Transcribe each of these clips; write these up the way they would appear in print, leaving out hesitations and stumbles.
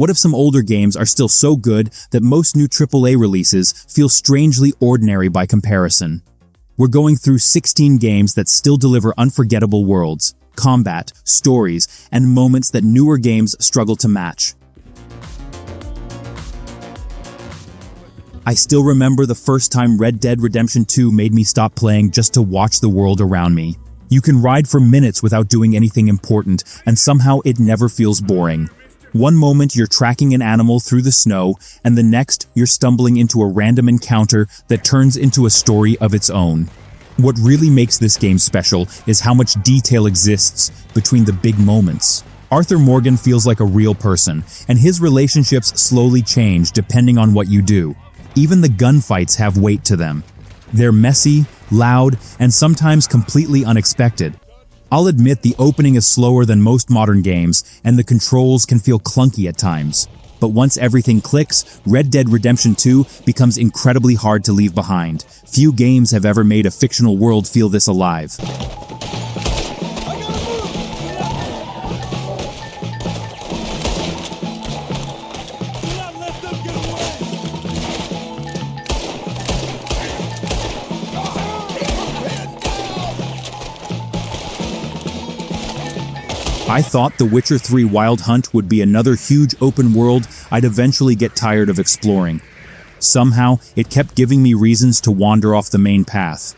What if some older games are still so good that most new AAA releases feel strangely ordinary by comparison? We're going through 16 games that still deliver unforgettable worlds, combat, stories, and moments that newer games struggle to match. I still remember the first time Red Dead Redemption 2 made me stop playing just to watch the world around me. You can ride for minutes without doing anything important, and somehow it never feels boring. One moment you're tracking an animal through the snow, and the next you're stumbling into a random encounter that turns into a story of its own. What really makes this game special is how much detail exists between the big moments. Arthur Morgan feels like a real person, and his relationships slowly change depending on what you do. Even the gunfights have weight to them. They're messy, loud, and sometimes completely unexpected. I'll admit the opening is slower than most modern games, and the controls can feel clunky at times. But once everything clicks, Red Dead Redemption 2 becomes incredibly hard to leave behind. Few games have ever made a fictional world feel this alive. I thought The Witcher 3 Wild Hunt would be another huge open world I'd eventually get tired of exploring. Somehow, it kept giving me reasons to wander off the main path.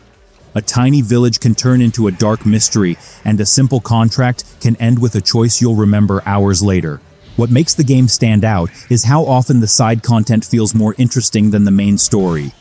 A tiny village can turn into a dark mystery, and a simple contract can end with a choice you'll remember hours later. What makes the game stand out is how often the side content feels more interesting than the main story.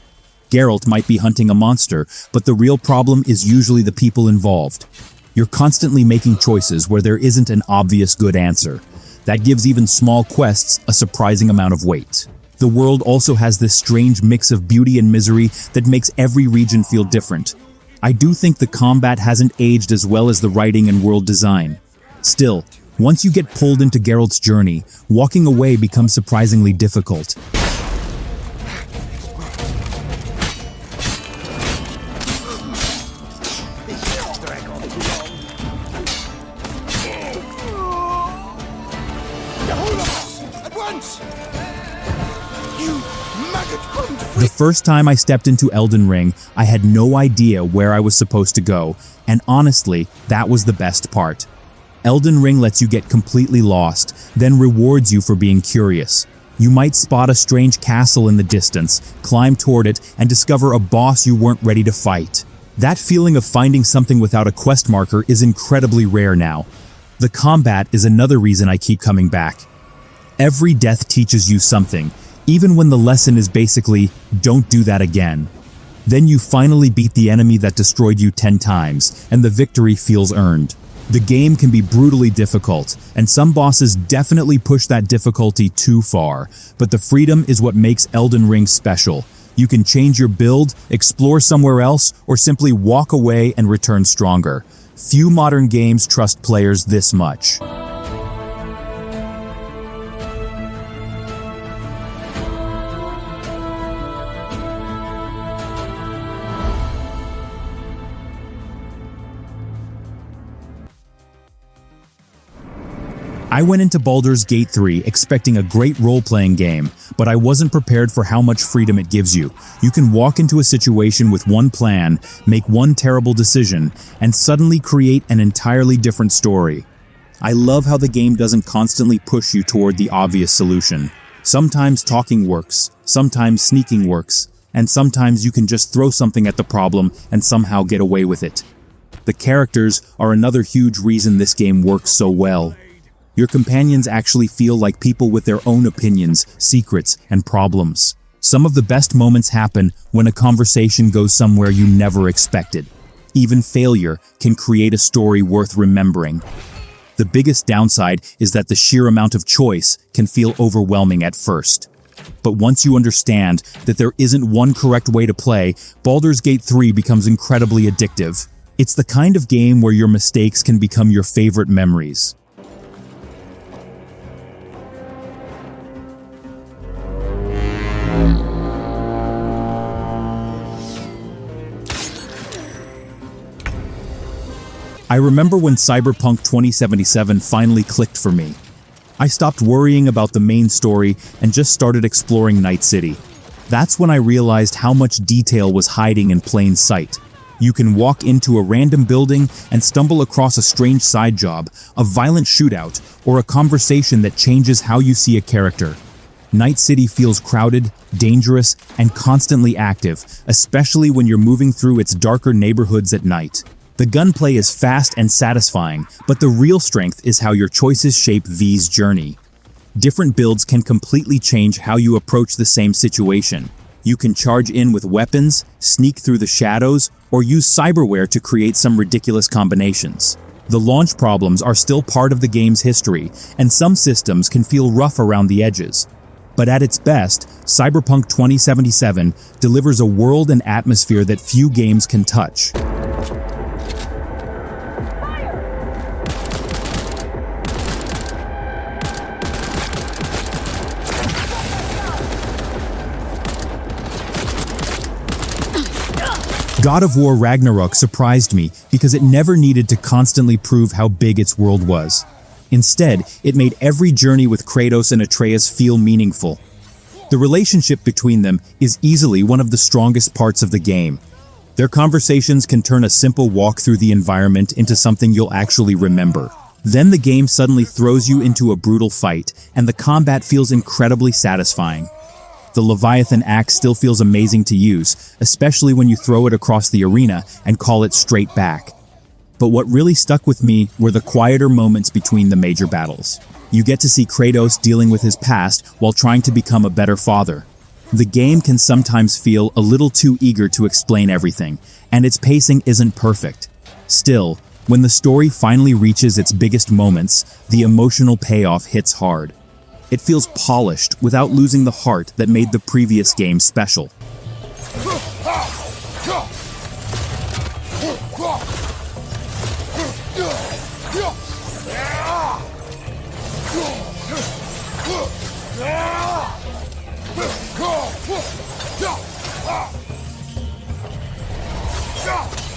Geralt might be hunting a monster, but the real problem is usually the people involved. You're constantly making choices where there isn't an obvious good answer. That gives even small quests a surprising amount of weight. The world also has this strange mix of beauty and misery that makes every region feel different. I do think the combat hasn't aged as well as the writing and world design. Still, once you get pulled into Geralt's journey, walking away becomes surprisingly difficult. The first time I stepped into Elden Ring, I had no idea where I was supposed to go, and honestly, that was the best part. Elden Ring lets you get completely lost, then rewards you for being curious. You might spot a strange castle in the distance, climb toward it, and discover a boss you weren't ready to fight. That feeling of finding something without a quest marker is incredibly rare now. The combat is another reason I keep coming back. Every death teaches you something, even when the lesson is basically, don't do that again. Then you finally beat the enemy that destroyed you 10 times, and the victory feels earned. The game can be brutally difficult, and some bosses definitely push that difficulty too far, but the freedom is what makes Elden Ring special. You can change your build, explore somewhere else, or simply walk away and return stronger. Few modern games trust players this much. I went into Baldur's Gate 3 expecting a great role-playing game, but I wasn't prepared for how much freedom it gives you. You can walk into a situation with one plan, make one terrible decision, and suddenly create an entirely different story. I love how the game doesn't constantly push you toward the obvious solution. Sometimes talking works, sometimes sneaking works, and sometimes you can just throw something at the problem and somehow get away with it. The characters are another huge reason this game works so well. Your companions actually feel like people with their own opinions, secrets, and problems. Some of the best moments happen when a conversation goes somewhere you never expected. Even failure can create a story worth remembering. The biggest downside is that the sheer amount of choice can feel overwhelming at first. But once you understand that there isn't one correct way to play, Baldur's Gate 3 becomes incredibly addictive. It's the kind of game where your mistakes can become your favorite memories. I remember when Cyberpunk 2077 finally clicked for me. I stopped worrying about the main story and just started exploring Night City. That's when I realized how much detail was hiding in plain sight. You can walk into a random building and stumble across a strange side job, a violent shootout, or a conversation that changes how you see a character. Night City feels crowded, dangerous, and constantly active, especially when you're moving through its darker neighborhoods at night. The gunplay is fast and satisfying, but the real strength is how your choices shape V's journey. Different builds can completely change how you approach the same situation. You can charge in with weapons, sneak through the shadows, or use cyberware to create some ridiculous combinations. The launch problems are still part of the game's history, and some systems can feel rough around the edges. But at its best, Cyberpunk 2077 delivers a world and atmosphere that few games can touch. God of War Ragnarök surprised me because it never needed to constantly prove how big its world was. Instead, it made every journey with Kratos and Atreus feel meaningful. The relationship between them is easily one of the strongest parts of the game. Their conversations can turn a simple walk through the environment into something you'll actually remember. Then the game suddenly throws you into a brutal fight, and the combat feels incredibly satisfying. The Leviathan axe still feels amazing to use, especially when you throw it across the arena and call it straight back. But what really stuck with me were the quieter moments between the major battles. You get to see Kratos dealing with his past while trying to become a better father. The game can sometimes feel a little too eager to explain everything, and its pacing isn't perfect. Still, when the story finally reaches its biggest moments, the emotional payoff hits hard. It feels polished without losing the heart that made the previous game special.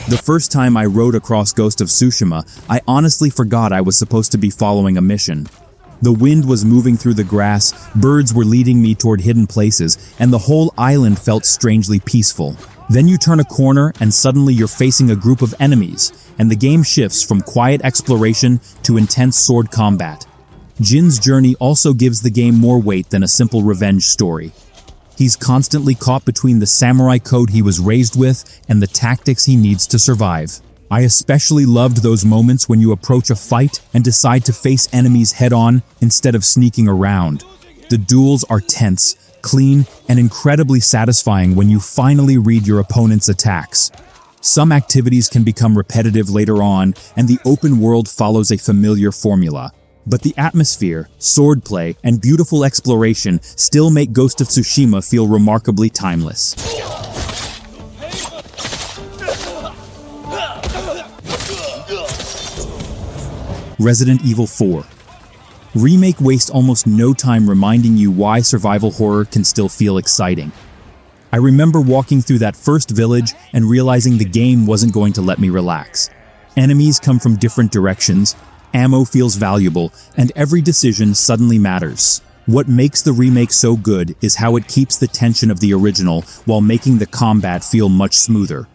The first time I rode across Ghost of Tsushima, I honestly forgot I was supposed to be following a mission. The wind was moving through the grass, birds were leading me toward hidden places, and the whole island felt strangely peaceful. Then you turn a corner and suddenly you're facing a group of enemies, and the game shifts from quiet exploration to intense sword combat. Jin's journey also gives the game more weight than a simple revenge story. He's constantly caught between the samurai code he was raised with and the tactics he needs to survive. I especially loved those moments when you approach a fight and decide to face enemies head-on instead of sneaking around. The duels are tense, clean, and incredibly satisfying when you finally read your opponent's attacks. Some activities can become repetitive later on, and the open world follows a familiar formula. But the atmosphere, swordplay, and beautiful exploration still make Ghost of Tsushima feel remarkably timeless. Resident Evil 4. Remake wastes almost no time reminding you why survival horror can still feel exciting. I remember walking through that first village and realizing the game wasn't going to let me relax. Enemies come from different directions, ammo feels valuable, and every decision suddenly matters. What makes the remake so good is how it keeps the tension of the original while making the combat feel much smoother.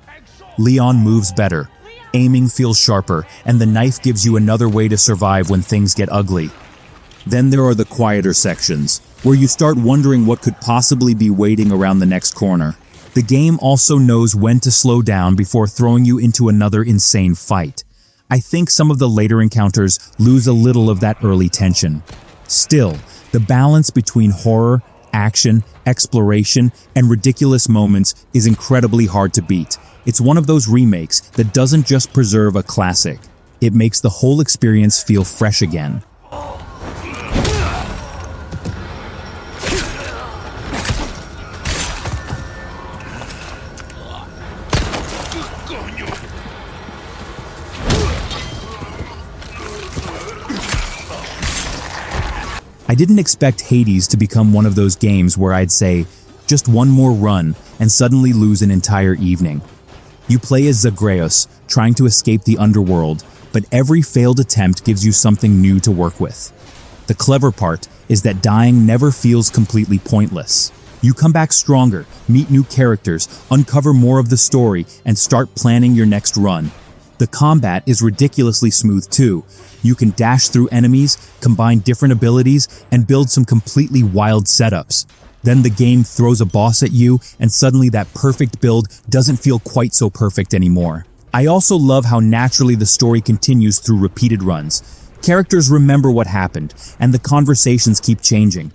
Leon moves better, aiming feels sharper, and the knife gives you another way to survive when things get ugly. Then there are the quieter sections, where you start wondering what could possibly be waiting around the next corner. The game also knows when to slow down before throwing you into another insane fight. I think some of the later encounters lose a little of that early tension. Still, the balance between horror, action, exploration, and ridiculous moments is incredibly hard to beat. It's one of those remakes that doesn't just preserve a classic, it makes the whole experience feel fresh again. I didn't expect Hades to become one of those games where I'd say, just one more run, and suddenly lose an entire evening. You play as Zagreus, trying to escape the underworld, but every failed attempt gives you something new to work with. The clever part is that dying never feels completely pointless. You come back stronger, meet new characters, uncover more of the story, and start planning your next run. The combat is ridiculously smooth too. You can dash through enemies, combine different abilities, and build some completely wild setups. Then the game throws a boss at you, and suddenly that perfect build doesn't feel quite so perfect anymore. I also love how naturally the story continues through repeated runs. Characters remember what happened, and the conversations keep changing.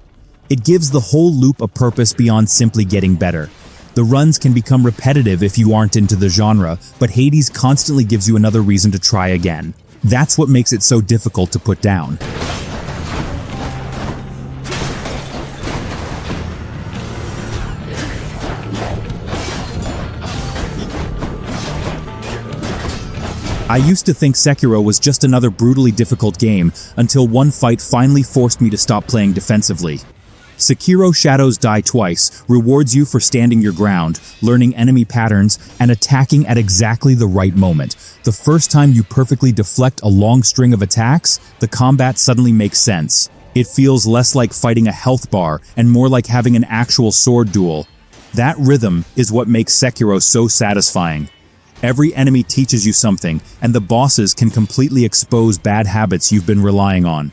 It gives the whole loop a purpose beyond simply getting better. The runs can become repetitive if you aren't into the genre, but Hades constantly gives you another reason to try again. That's what makes it so difficult to put down. I used to think Sekiro was just another brutally difficult game until one fight finally forced me to stop playing defensively. Sekiro Shadows Die Twice rewards you for standing your ground, learning enemy patterns, and attacking at exactly the right moment. The first time you perfectly deflect a long string of attacks, the combat suddenly makes sense. It feels less like fighting a health bar and more like having an actual sword duel. That rhythm is what makes Sekiro so satisfying. Every enemy teaches you something, and the bosses can completely expose bad habits you've been relying on.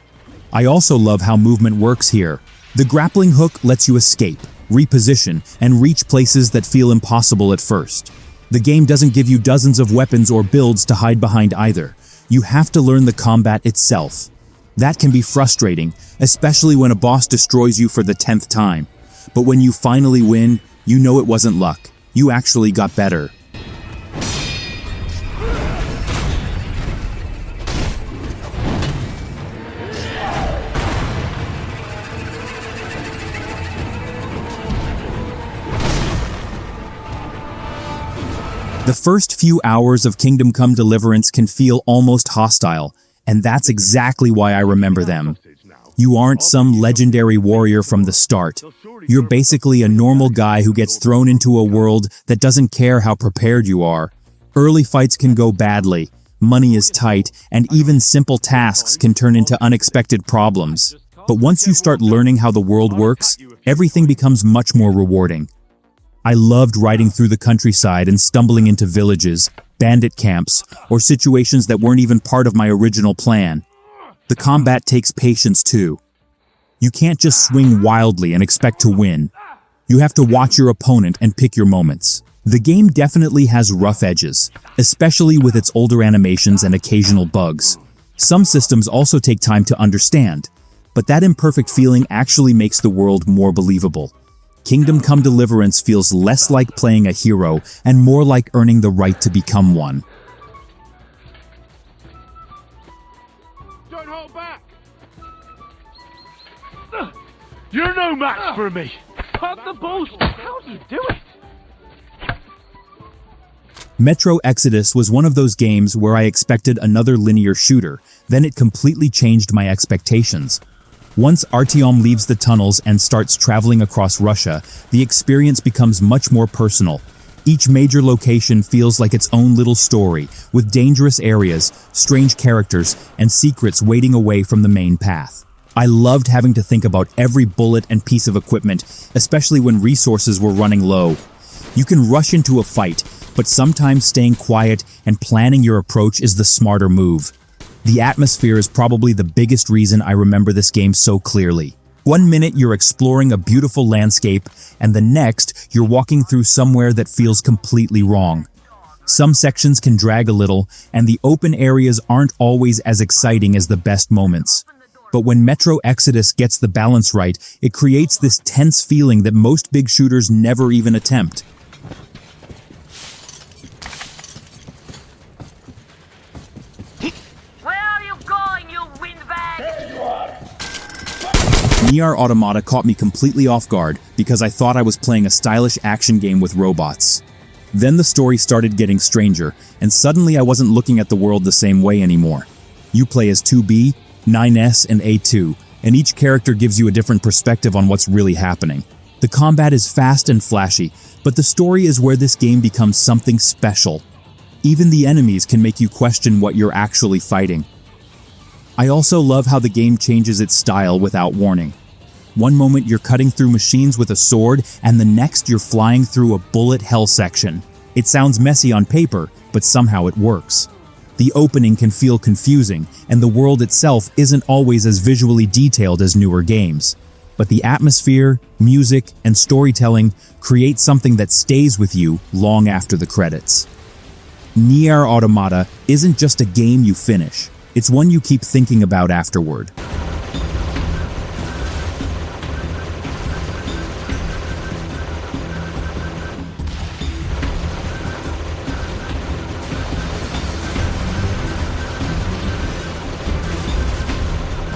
I also love how movement works here. The grappling hook lets you escape, reposition, and reach places that feel impossible at first. The game doesn't give you dozens of weapons or builds to hide behind either. You have to learn the combat itself. That can be frustrating, especially when a boss destroys you for the 10th time. But when you finally win, you know it wasn't luck. You actually got better. The first few hours of Kingdom Come Deliverance can feel almost hostile, and that's exactly why I remember them. You aren't some legendary warrior from the start. You're basically a normal guy who gets thrown into a world that doesn't care how prepared you are. Early fights can go badly, money is tight, and even simple tasks can turn into unexpected problems. But once you start learning how the world works, everything becomes much more rewarding. I loved riding through the countryside and stumbling into villages, bandit camps, or situations that weren't even part of my original plan. The combat takes patience too. You can't just swing wildly and expect to win. You have to watch your opponent and pick your moments. The game definitely has rough edges, especially with its older animations and occasional bugs. Some systems also take time to understand, but that imperfect feeling actually makes the world more believable. Kingdom Come Deliverance feels less like playing a hero and more like earning the right to become one. Don't hold back! You're no match for me! Cut the bullshit! How do you do it? Metro Exodus was one of those games where I expected another linear shooter, then it completely changed my expectations. Once Artyom leaves the tunnels and starts traveling across Russia, the experience becomes much more personal. Each major location feels like its own little story, with dangerous areas, strange characters, and secrets waiting away from the main path. I loved having to think about every bullet and piece of equipment, especially when resources were running low. You can rush into a fight, but sometimes staying quiet and planning your approach is the smarter move. The atmosphere is probably the biggest reason I remember this game so clearly. One minute you're exploring a beautiful landscape, and the next you're walking through somewhere that feels completely wrong. Some sections can drag a little, and the open areas aren't always as exciting as the best moments. But when Metro Exodus gets the balance right, it creates this tense feeling that most big shooters never even attempt. NieR Automata caught me completely off guard because I thought I was playing a stylish action game with robots. Then the story started getting stranger, and suddenly I wasn't looking at the world the same way anymore. You play as 2B, 9S, and A2, and each character gives you a different perspective on what's really happening. The combat is fast and flashy, but the story is where this game becomes something special. Even the enemies can make you question what you're actually fighting. I also love how the game changes its style without warning. One moment you're cutting through machines with a sword, and the next you're flying through a bullet hell section. It sounds messy on paper, but somehow it works. The opening can feel confusing, and the world itself isn't always as visually detailed as newer games. But the atmosphere, music, and storytelling create something that stays with you long after the credits. NieR Automata isn't just a game you finish, it's one you keep thinking about afterward.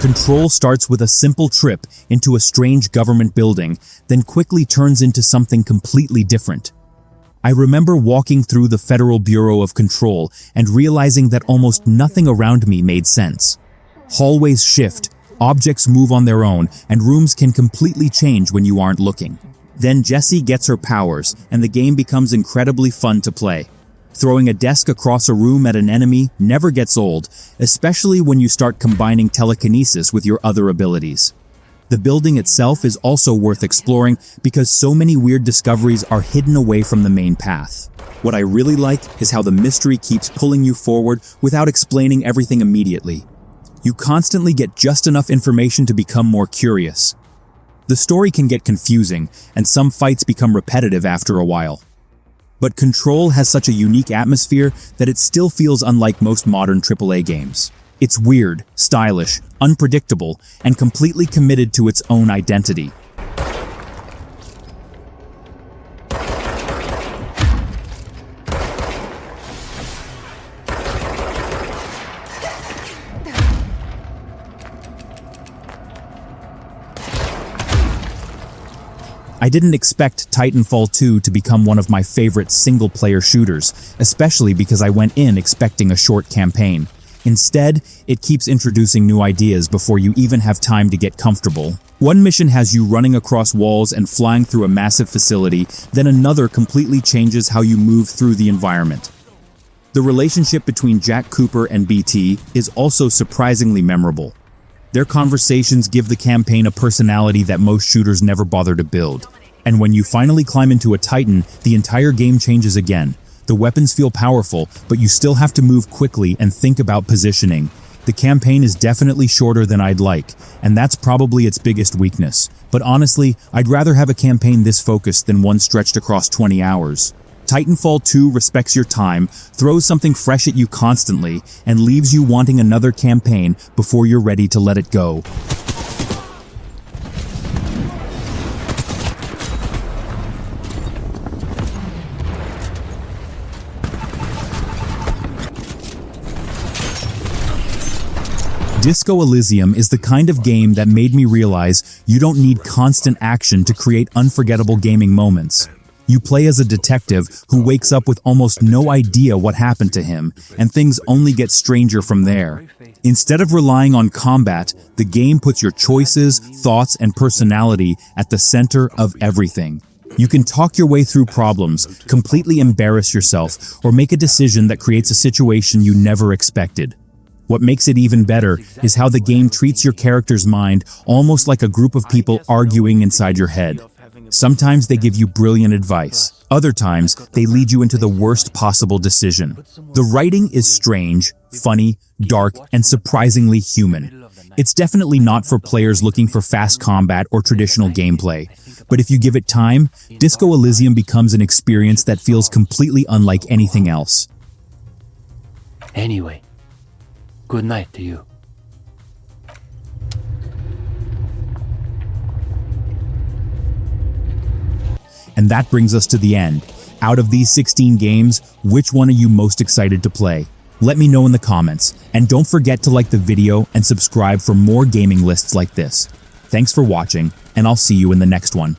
Control starts with a simple trip into a strange government building, then quickly turns into something completely different. I remember walking through the Federal Bureau of Control and realizing that almost nothing around me made sense. Hallways shift, objects move on their own, and rooms can completely change when you aren't looking. Then Jessie gets her powers, and the game becomes incredibly fun to play. Throwing a desk across a room at an enemy never gets old, especially when you start combining telekinesis with your other abilities. The building itself is also worth exploring because so many weird discoveries are hidden away from the main path. What I really like is how the mystery keeps pulling you forward without explaining everything immediately. You constantly get just enough information to become more curious. The story can get confusing, and some fights become repetitive after a while. But Control has such a unique atmosphere that it still feels unlike most modern AAA games. It's weird, stylish, unpredictable, and completely committed to its own identity. I didn't expect Titanfall 2 to become one of my favorite single-player shooters, especially because I went in expecting a short campaign. Instead, it keeps introducing new ideas before you even have time to get comfortable. One mission has you running across walls and flying through a massive facility, then another completely changes how you move through the environment. The relationship between Jack Cooper and BT is also surprisingly memorable. Their conversations give the campaign a personality that most shooters never bother to build. And when you finally climb into a Titan, the entire game changes again. The weapons feel powerful, but you still have to move quickly and think about positioning. The campaign is definitely shorter than I'd like, and that's probably its biggest weakness. But honestly, I'd rather have a campaign this focused than one stretched across 20 hours. Titanfall 2 respects your time, throws something fresh at you constantly, and leaves you wanting another campaign before you're ready to let it go. Disco Elysium is the kind of game that made me realize you don't need constant action to create unforgettable gaming moments. You play as a detective who wakes up with almost no idea what happened to him, and things only get stranger from there. Instead of relying on combat, the game puts your choices, thoughts, and personality at the center of everything. You can talk your way through problems, completely embarrass yourself, or make a decision that creates a situation you never expected. What makes it even better is how the game treats your character's mind almost like a group of people arguing inside your head. Sometimes they give you brilliant advice. Other times, they lead you into the worst possible decision. The writing is strange, funny, dark, and surprisingly human. It's definitely not for players looking for fast combat or traditional gameplay. But if you give it time, Disco Elysium becomes an experience that feels completely unlike anything else. Anyway, good night to you. And that brings us to the end. Out of these 16 games, which one are you most excited to play? Let me know in the comments, and don't forget to like the video and subscribe for more gaming lists like this. Thanks for watching, and I'll see you in the next one.